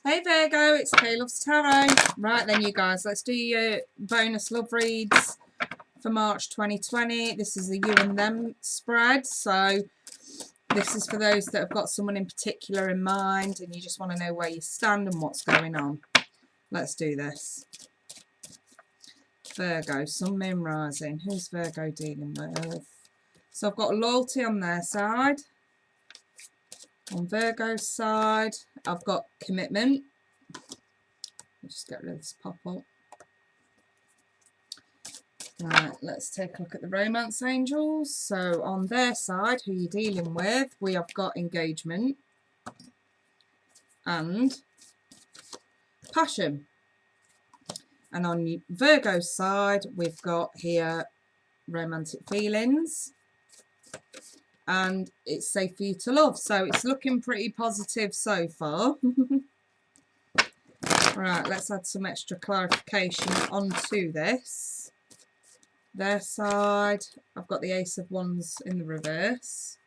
Hey Virgo, it's Kay Loves Tarot. Right then, you guys, let's do your bonus love reads for March 2020. This is the You and Them spread. So this is for those that have got someone in particular in mind and you just want to know where you stand and what's going on. Let's do this. Virgo, Sun, Moon, Rising. Who's Virgo dealing with? So I've got loyalty on their side. On Virgo's side, I've got commitment. Just get rid of this pop-up. Right, let's take a look at the romance angels. So on their side, who you're dealing with, we have got engagement and passion. And on Virgo's side, we've got here romantic feelings. And it's safe for you to love. So it's looking pretty positive so far. Right, let's add some extra clarification onto this. Their side, I've got the Ace of Wands in the reverse.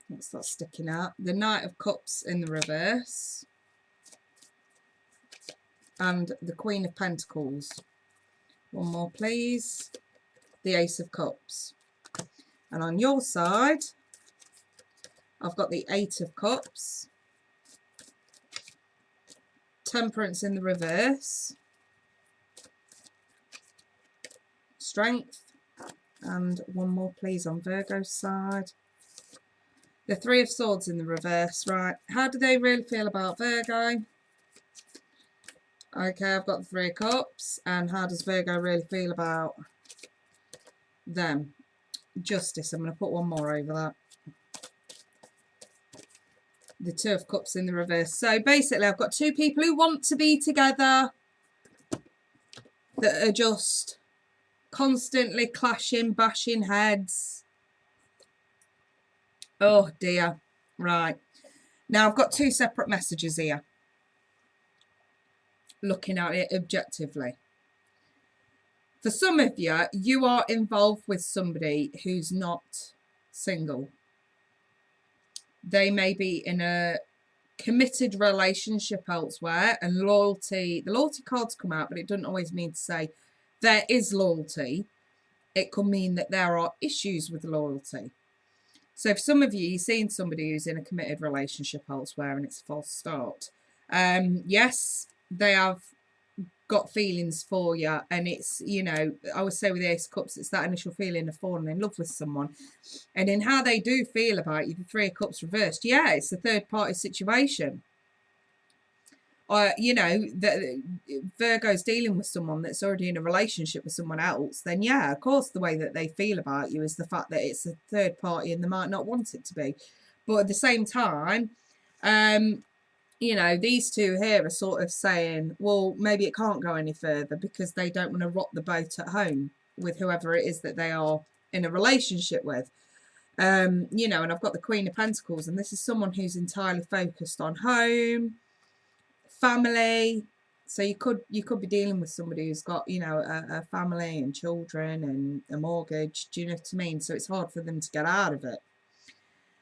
What's that sticking out? The Knight of Cups in the reverse. And the Queen of Pentacles. One more, please. The Ace of Cups. And on your side, I've got the Eight of Cups, Temperance in the reverse, Strength, and one more please on Virgo's side. The Three of Swords in the reverse. Right, how do they really feel about Virgo? Okay, I've got the Three of Cups, and how does Virgo really feel about them? Justice. I'm going to put one more over that. The Two of Cups in the reverse. So basically I've got two people who want to be together that are just constantly clashing, bashing heads. Oh dear. Right. Now I've got two separate messages here. Looking at it objectively. For some of you, you are involved with somebody who's not single. They may be in a committed relationship elsewhere, and loyalty, the loyalty cards come out, but it doesn't always mean to say there is loyalty. It could mean that there are issues with loyalty. So for some of you, you're seeing somebody who's in a committed relationship elsewhere and it's a false start. Yes, they have got feelings for you, and it's, you know, I would say with the Ace of Cups, it's that initial feeling of falling in love with someone, and in how they do feel about you, the Three of Cups reversed, yeah, it's a third party situation. You know, that Virgo's dealing with someone that's already in a relationship with someone else, then yeah, of course the way that they feel about you is the fact that it's a third party and they might not want it to be. But at the same time, you know, these two here are sort of saying, well, maybe it can't go any further because they don't want to rock the boat at home with whoever it is that they are in a relationship with. You know, and I've got the Queen of Pentacles, and this is someone who's entirely focused on home, family. So you could be dealing with somebody who's got, you know, a family and children and a mortgage. Do you know what I mean? So it's hard for them to get out of it.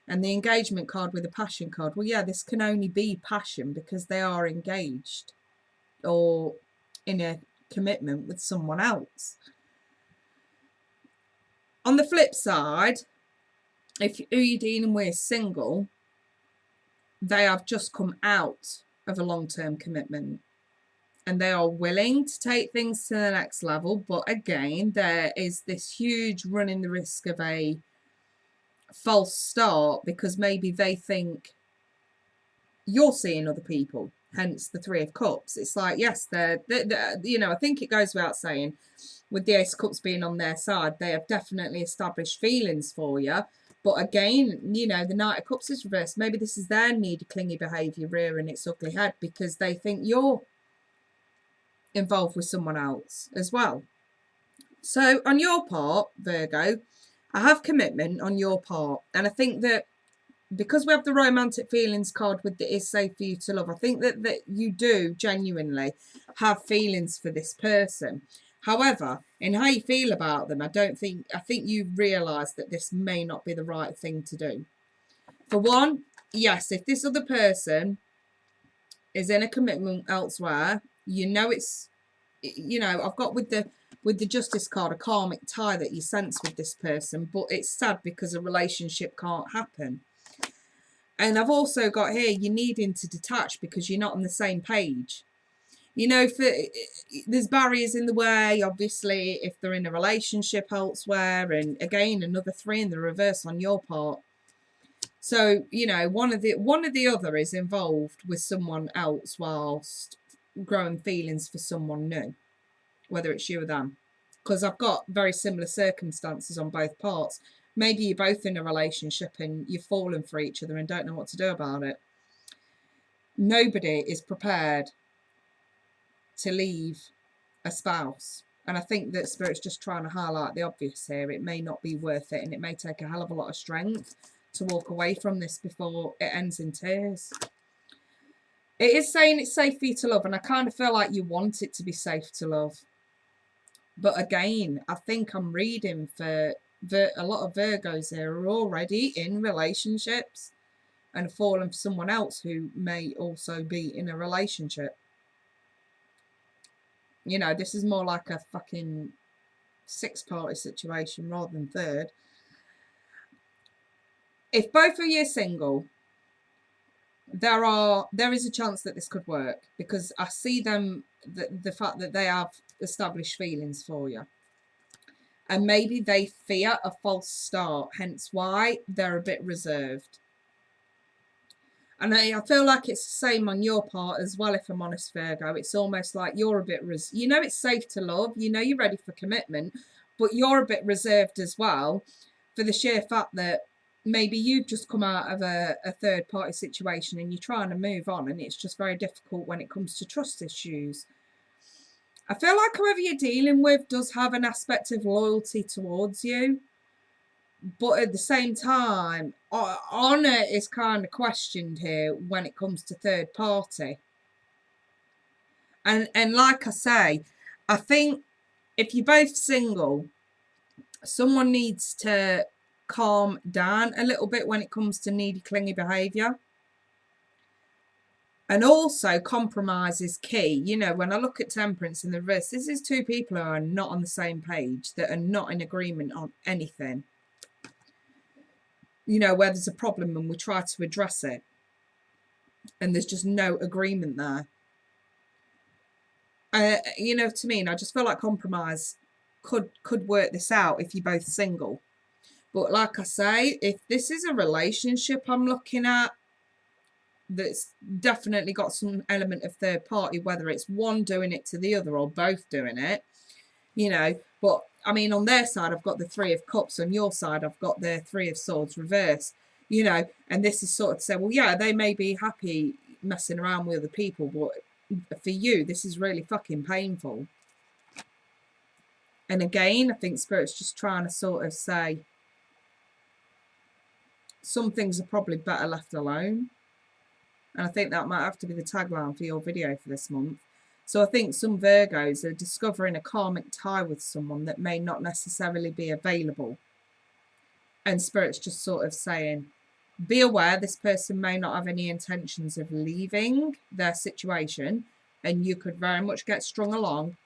And the engagement card with the passion card. Well, yeah, this can only be passion because they are engaged or in a commitment with someone else. On the flip side, if who you're dealing with is single, they have just come out of a long-term commitment and they are willing to take things to the next level. But again, there is this huge running the risk of a false start because maybe they think you're seeing other people, hence the Three of Cups. It's like, yes, they're you know, I think it goes without saying with the Ace of Cups being on their side, they have definitely established feelings for you. But again, you know, the Knight of Cups is reversed. Maybe this is their needy, clingy behaviour rearing its ugly head because they think you're involved with someone else as well. So on your part, Virgo, I have commitment on your part, and I think that because we have the romantic feelings card with the is safe for you to love, I think that you do genuinely have feelings for this person. However, in how you feel about them, I think you realise that this may not be the right thing to do. For one, yes, if this other person is in a commitment elsewhere. You know it's, you know, I've got with the Justice card a karmic tie that you sense with this person, but it's sad because a relationship can't happen. And I've also got here, you're needing to detach because you're not on the same page. You know, there's barriers in the way, obviously, if they're in a relationship elsewhere, and again, another 3 in the reverse on your part. So, you know, one of the other is involved with someone else whilst growing feelings for someone new, whether it's you or them. Because I've got very similar circumstances on both parts. Maybe you're both in a relationship and you've fallen for each other and don't know what to do about it. Nobody is prepared to leave a spouse. And I think that Spirit's just trying to highlight the obvious here. It may not be worth it, and it may take a hell of a lot of strength to walk away from this before it ends in tears. It is saying it's safe for you to love, and I kind of feel like you want it to be safe to love. But again, I think I'm reading for a lot of Virgos here are already in relationships and have fallen for someone else who may also be in a relationship. You know, this is more like a fucking 6-party situation rather than third. If both of you are single, there is a chance that this could work, because I see them, the fact that they have established feelings for you. And maybe they fear a false start, hence why they're a bit reserved. And I feel like it's the same on your part as well, if I'm honest, Virgo. It's almost like you're a bit, you know it's safe to love, you know you're ready for commitment, but you're a bit reserved as well, for the sheer fact that maybe you've just come out of a third-party situation and you're trying to move on, and it's just very difficult when it comes to trust issues. I feel like whoever you're dealing with does have an aspect of loyalty towards you, but at the same time, honour is kind of questioned here when it comes to third party. And like I say, I think if you're both single, someone needs to calm down a little bit when it comes to needy, clingy behaviour. And also, compromise is key. You know, when I look at Temperance in the reverse, this is 2 people who are not on the same page, that are not in agreement on anything. You know, where there's a problem and we try to address it, and there's just no agreement there. You know what I mean? I just feel like compromise could work this out if you're both single. But like I say, if this is a relationship I'm looking at that's definitely got some element of third party, whether it's one doing it to the other or both doing it, you know. But I mean, on their side, I've got the 3 of Cups. On your side, I've got the 3 of Swords reverse, you know. And this is sort of to say, well, yeah, they may be happy messing around with other people, but for you, this is really fucking painful. And again, I think Spirit's just trying to sort of say, some things are probably better left alone. And I think that might have to be the tagline for your video for this month. So I think some Virgos are discovering a karmic tie with someone that may not necessarily be available. And Spirit's just sort of saying, be aware this person may not have any intentions of leaving their situation, and you could very much get strung along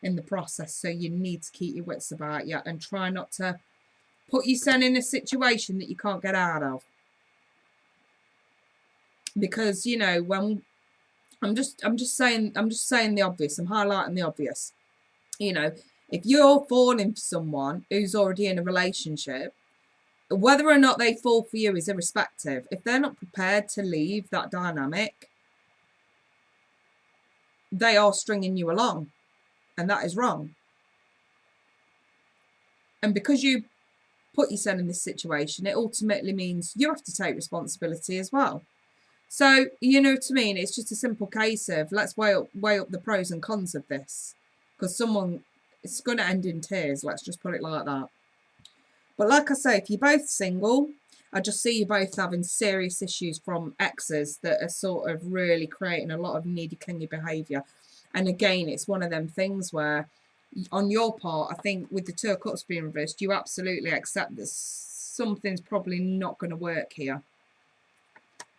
in the process. So you need to keep your wits about you and try not to put yourself in a situation that you can't get out of. Because, you know, when I'm just saying the obvious. I'm highlighting the obvious. You know, if you're falling for someone who's already in a relationship, whether or not they fall for you is irrespective. If they're not prepared to leave that dynamic, they are stringing you along, and that is wrong. And because you put yourself in this situation, it ultimately means you have to take responsibility as well. So, you know what I mean? It's just a simple case of let's weigh up the pros and cons of this. Because it's going to end in tears. Let's just put it like that. But like I say, if you're both single, I just see you both having serious issues from exes that are sort of really creating a lot of needy, clingy behaviour. And again, it's one of them things where, on your part, I think with the 2 of Cups being reversed, you absolutely accept that something's probably not going to work here.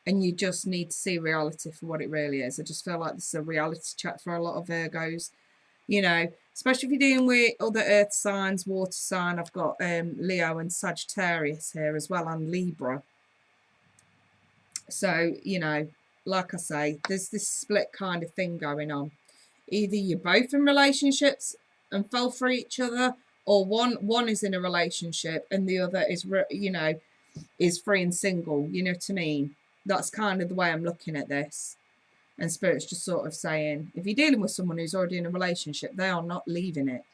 and you just need to see reality for what it really is. I just feel like this is a reality check for a lot of Virgos, you know, especially if you're dealing with other earth signs, water sign. I've got Leo and Sagittarius here as well, and Libra. So, you know, like I say, there's this split kind of thing going on. Either you're both in relationships and fell for each other, or one is in a relationship and the other is, you know, is free and single. You know what I mean? That's kind of the way I'm looking at this. And Spirit's just sort of saying, if you're dealing with someone who's already in a relationship, they are not leaving it.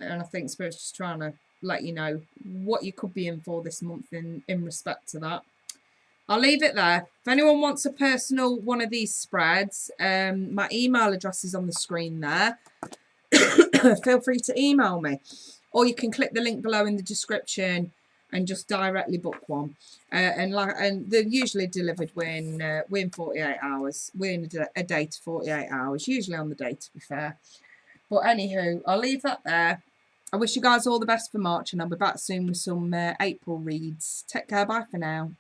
And I think Spirit's just trying to let you know what you could be in for this month in respect to that. I'll leave it there. If anyone wants a personal one of these spreads, my email address is on the screen there. Feel free to email me. Or you can click the link below in the description and just directly book one. And they're usually delivered within 48 hours. Within a day to 48 hours. Usually on the day, to be fair. But anywho, I'll leave that there. I wish you guys all the best for March, and I'll be back soon with some April reads. Take care. Bye for now.